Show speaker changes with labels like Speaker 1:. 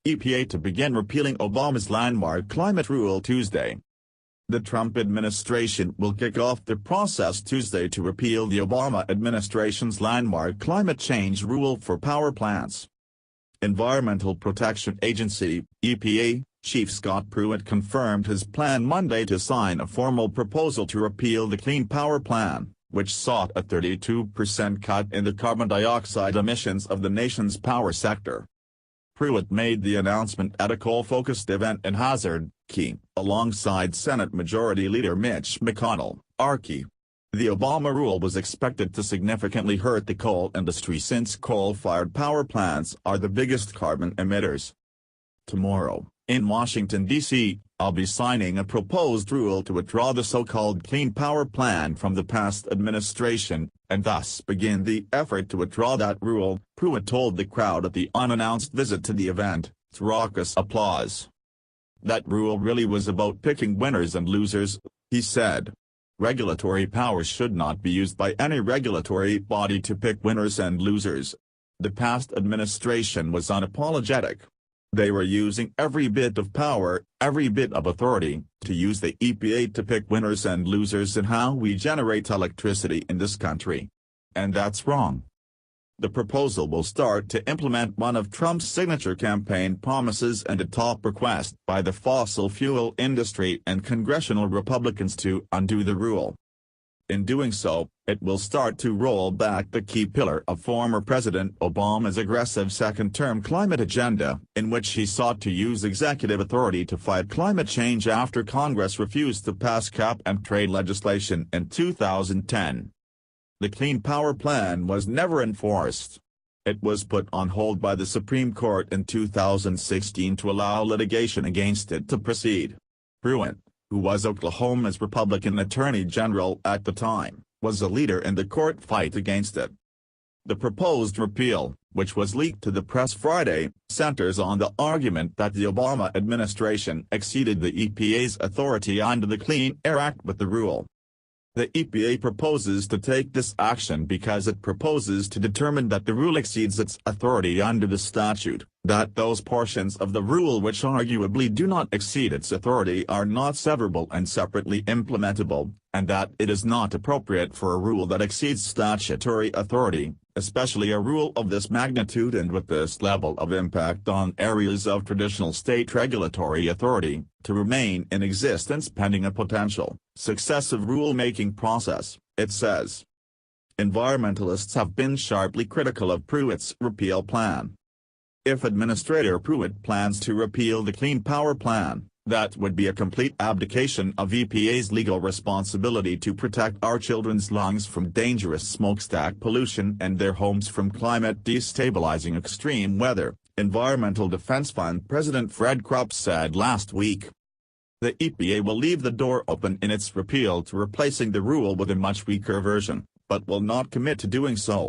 Speaker 1: EPA to begin repealing Obama's landmark climate rule Tuesday. The Trump administration will kick off the process Tuesday to repeal the Obama administration's landmark climate change rule for power plants. Environmental Protection Agency, EPA, Chief Scott Pruitt confirmed his plan Monday to sign a formal proposal to repeal the Clean Power Plan, which sought a 32% cut in the carbon dioxide emissions of the nation's power sector. Pruitt made the announcement at a coal-focused event in Hazard, Key, alongside Senate Majority Leader Mitch McConnell, RK. The Obama rule was expected to significantly hurt the coal industry since coal-fired power plants are the biggest carbon emitters. Tomorrow, in Washington, D.C., I'll be signing a proposed rule to withdraw the so-called Clean Power Plan from the past administration, and thus begin the effort to withdraw that rule, Pruitt told the crowd at the unannounced visit to the event, to raucous applause. That rule really was about picking winners and losers, he said. Regulatory powers should not be used by any regulatory body to pick winners and losers. The past administration was unapologetic. They were using every bit of power, every bit of authority, to use the EPA to pick winners and losers in how we generate electricity in this country. And that's wrong. The proposal will start to implement one of Trump's signature campaign promises and a top request by the fossil fuel industry and congressional Republicans to undo the rule. In doing so, it will start to roll back the key pillar of former President Obama's aggressive second-term climate agenda, in which he sought to use executive authority to fight climate change after Congress refused to pass cap-and-trade legislation in 2010. The Clean Power Plan was never enforced. It was put on hold by the Supreme Court in 2016 to allow litigation against it to proceed. Pruitt, who was Oklahoma's Republican Attorney General at the time, was a leader in the court fight against it. The proposed repeal, which was leaked to the press Friday, centers on the argument that the Obama administration exceeded the EPA's authority under the Clean Air Act with the rule. The EPA proposes to take this action because it proposes to determine that the rule exceeds its authority under the statute, that those portions of the rule which arguably do not exceed its authority are not severable and separately implementable, and that it is not appropriate for a rule that exceeds statutory authority, especially a rule of this magnitude and with this level of impact on areas of traditional state regulatory authority, to remain in existence pending a potential, successive rule-making process, it says. Environmentalists have been sharply critical of Pruitt's repeal plan. If Administrator Pruitt plans to repeal the Clean Power Plan, that would be a complete abdication of EPA's legal responsibility to protect our children's lungs from dangerous smokestack pollution and their homes from climate-destabilizing extreme weather, Environmental Defense Fund President Fred Krupp said last week. The EPA will leave the door open in its repeal to replacing the rule with a much weaker version, but will not commit to doing so.